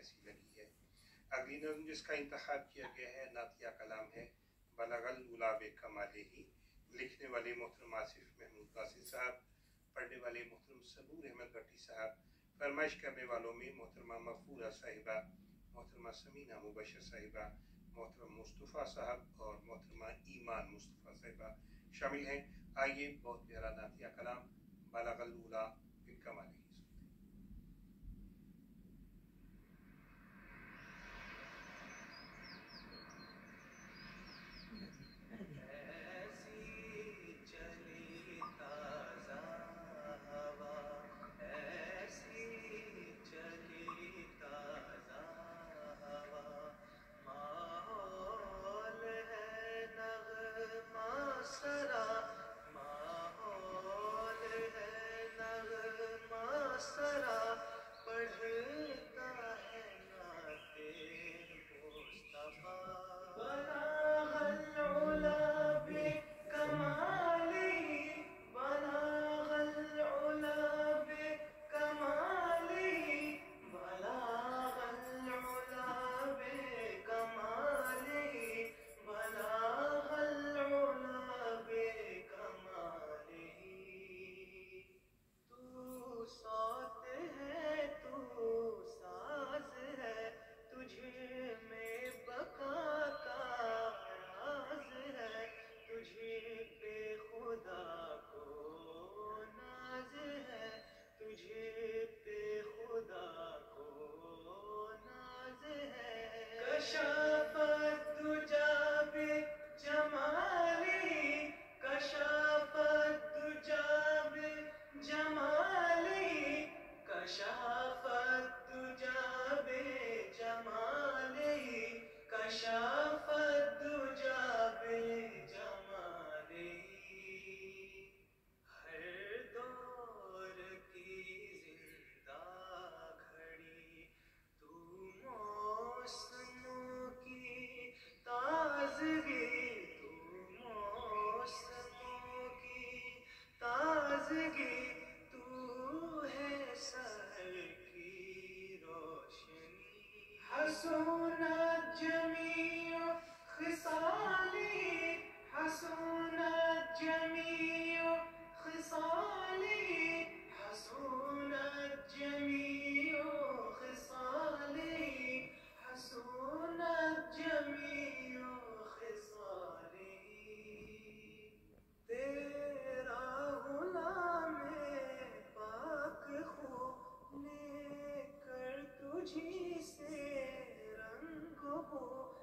کیسی لگی ہے۔ اگلی نظم جس کا انتخاب کیا گیا ہے نعتیہ کلام ہے بلغ العلا بکمالہ، لکھنے والے محترم آصف محمود قاصد صاحب، پڑھنے والے محترم صبور احمد بٹی صاحب، فرمائش کرنے والوں میں محترمہ مغفورہ صاحبہ، محترمہ سمینہ مبشر صاحبہ، محترم مصطفیٰ صاحب اور محترمہ ایمان مصطفیٰ صاحبہ شامل ہیں۔ آئیے بہت پیارا نعتیہ کلام بلغ العلا بکمالہ۔ حسونت جمیع خصالی، حسونت جمیع خصالی، حسونت جمیع خصالی، حسونت جمیع خصالی۔ تیرا غلام پاک خو لے کر تجھی سے رنگ ہو